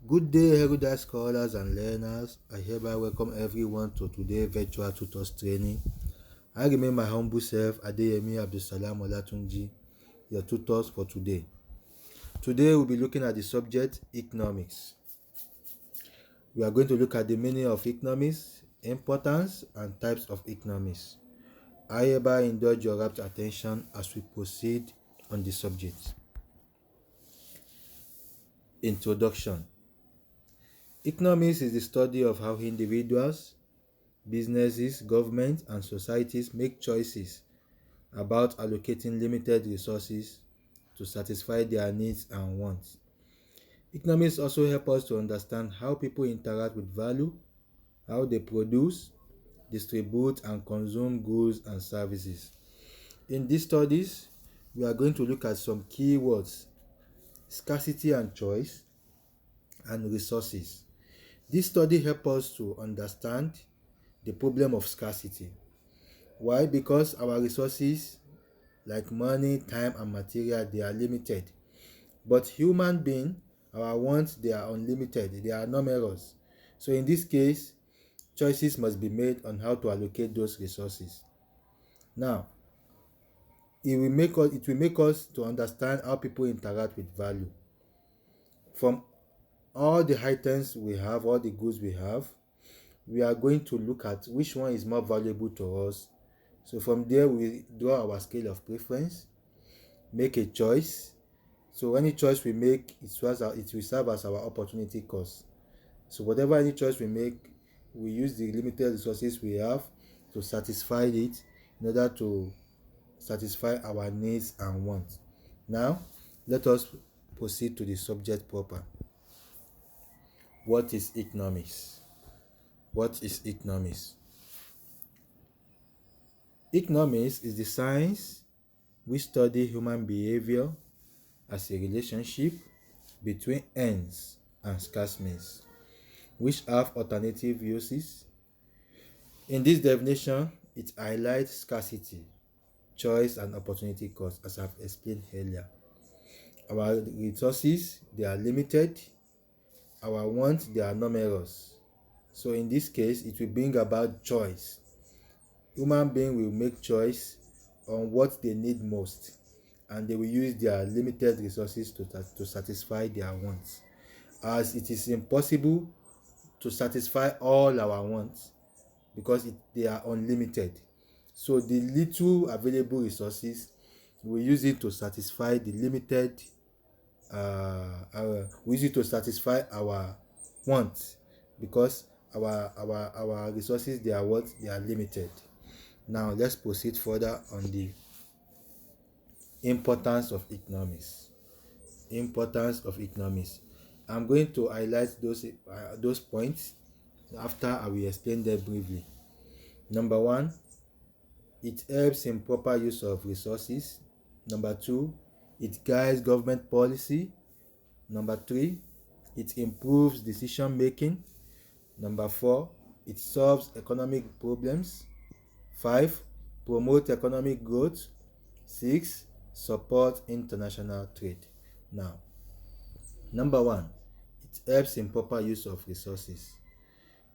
Good day, erudite scholars and learners. I hereby welcome everyone to today's virtual tutors training. I remain my humble self, Adeyemi Abdulsalam Olatunji, your tutors for today. Today we'll be looking at the subject economics. We are going to look at the meaning of economics, importance, and types of economics. I hereby indulge your rapt attention as we proceed on the subject. Introduction. Economics is the study of how individuals, businesses, governments, and societies make choices about allocating limited resources to satisfy their needs and wants. Economics also help us to understand how people interact with value, how they produce, distribute, and consume goods and services. In these studies, we are going to look at some key words: scarcity and choice, and resources. This study helps us to understand the problem of scarcity. Why? Because our resources like money, time, and material, they are limited. But human being, our wants, they are unlimited, they are numerous. So in this case, choices must be made on how to allocate those resources. Now, it will make us to understand how people interact with value. From all the items we have, all the goods we have, we are going to look at which one is more valuable to us. So from there, we draw our scale of preference, make a choice. So any choice we make, it will serve as our opportunity cost. So whatever any choice we make, we use the limited resources we have to satisfy it in order to satisfy our needs and wants. Now, let us proceed to the subject proper. What is economics? What is economics? Economics is the science which study human behavior as a relationship between ends and scarce means, which have alternative uses. In this definition, it highlights scarcity, choice, and opportunity cost, as I've explained earlier. Our resources, they are limited. Our wants, they are numerous. So in this case, it will bring about choice. Human beings will make choice on what they need most, and they will use their limited resources to satisfy their wants, as it is impossible to satisfy all our wants because they are unlimited. So the little available resources, we use it to satisfy the limited we use it to satisfy our wants, because our resources, they are what they are limited. Now let's proceed further on the importance of economics. Importance of economics. I'm going to highlight those points after I will explain them briefly. Number one, it helps in proper use of resources. Number two, it guides government policy. Number three, it improves decision making. Number four, it solves economic problems. 5. Promote economic growth. 6. Support international trade. Now, number one, it helps in proper use of resources.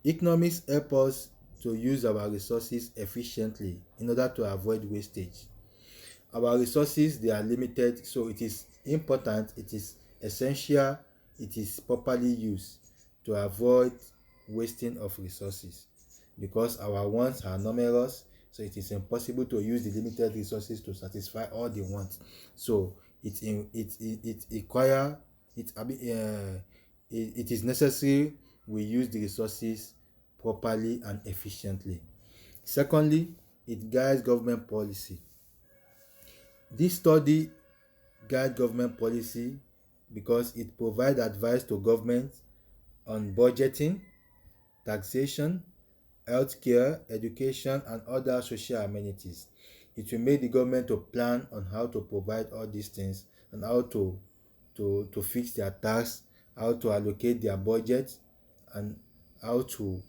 Economics help us to use our resources efficiently in order to avoid wastage. Our resources, they are limited, so it is important, it is essential, it is properly used to avoid wasting of resources, because our wants are numerous. So it is impossible to use the limited resources to satisfy all the wants. So it require it is necessary we use the resources properly and efficiently. Secondly, it guides government policy. This study guides government policy because it provides advice to government on budgeting, taxation, healthcare, education, and other social amenities. It will make the government to plan on how to provide all these things and how to fix their tax, how to allocate their budget, and how to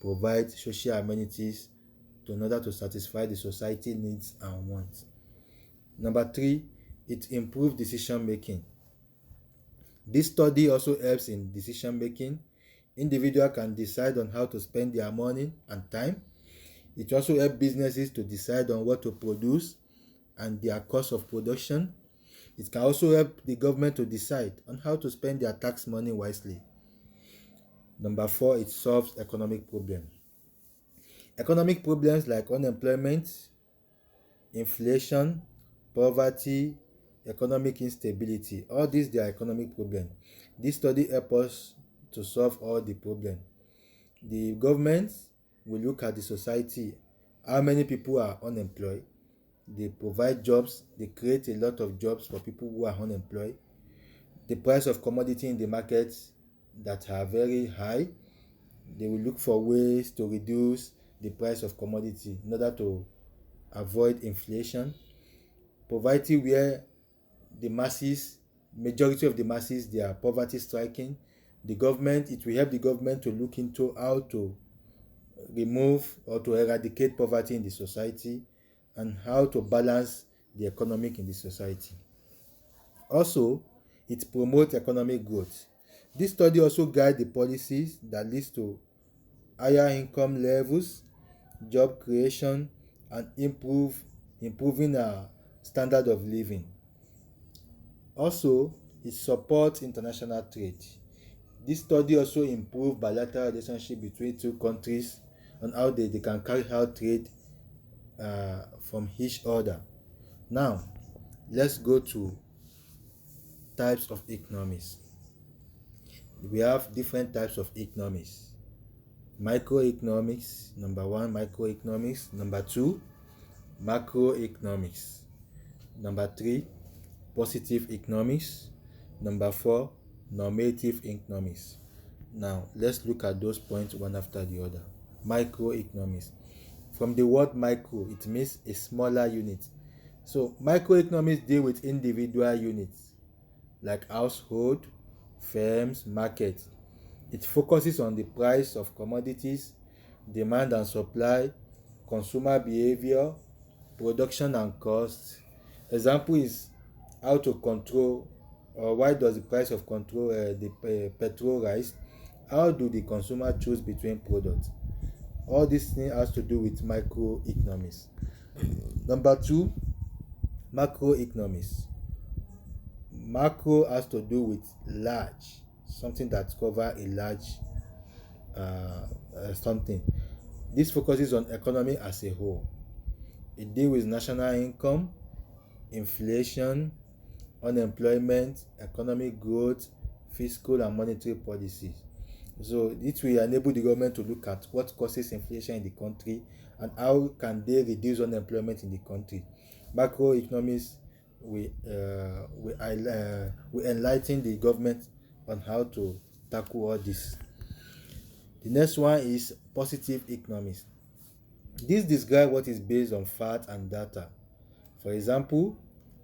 provide social amenities in order to satisfy the society needs and wants. Number three, it improves decision making. This study also helps in decision making. Individual can decide on how to spend their money and time. It also helps businesses to decide on what to produce and their cost of production. It can also help the government to decide on how to spend their tax money wisely. Number 4, it solves economic problems. Economic problems like unemployment, inflation, poverty, economic instability, all these they are economic problems. This study helps us to solve all the problems. The government will look at the society, how many people are unemployed. They provide jobs, they create a lot of jobs for people who are unemployed. The price of commodity in the market that are very high, they will look for ways to reduce the price of commodity in order to avoid inflation. Poverty where the masses, majority of the masses, they are poverty striking. The government, it will help the government to look into how to remove or to eradicate poverty in the society and how to balance the economic in the society. Also, it promotes economic growth. This study also guides the policies that leads to higher income levels, job creation, and improving our standard of living. Also, it supports international trade. This study also improves bilateral relationship between two countries on how they can carry out trade from each other. Now, let's go to types of economies. We have different types of economies. Microeconomics, number 1, microeconomics. Number 2, macroeconomics. Number 3, positive economics. Number 4, normative economics. Now, let's look at those points one after the other. Microeconomics. From the word micro, it means a smaller unit. So, microeconomics deal with individual units like household, firms, market. It focuses on the price of commodities, demand and supply, consumer behavior, production and cost. Example is how to control, or why does the price of control the petrol rise? How do the consumer choose between products? All this thing has to do with microeconomics. Number 2, macroeconomics. Macro has to do with large, something that covers a large something. This focuses on economy as a whole. It deals with national income, inflation, unemployment, economic growth, fiscal and monetary policies. So it will enable the government to look at what causes inflation in the country and how can they reduce unemployment in the country. Macroeconomics will enlighten the government on how to tackle all this. The next one is positive economics. This describes what is based on fact and data. For example,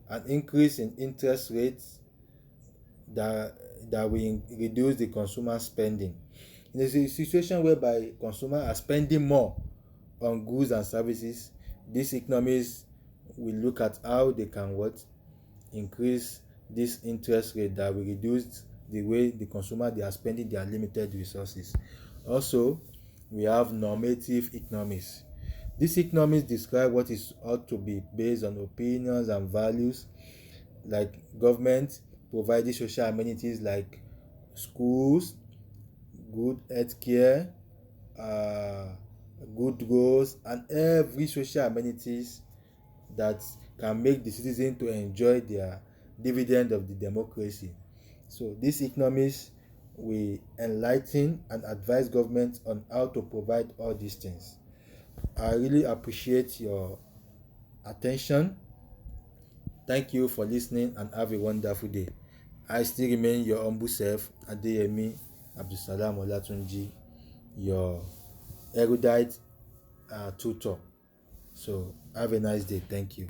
an increase in interest rates that will reduce the consumer spending. In a situation whereby consumers are spending more on goods and services, these economies will look at how they can increase this interest rate that will reduce the way the consumer they are spending their limited resources. Also, we have normative economics. These economics describe what is ought to be based on opinions and values, like government providing social amenities like schools, good health care, good roads, and every social amenities that can make the citizen to enjoy their dividend of the democracy. So these economics will enlighten and advise government on how to provide all these things. I really appreciate your attention. Thank you for listening and have a wonderful day. I still remain your humble self, Adeyemi Abdulsalam Olatunji, your erudite tutor. So have a nice day. Thank you.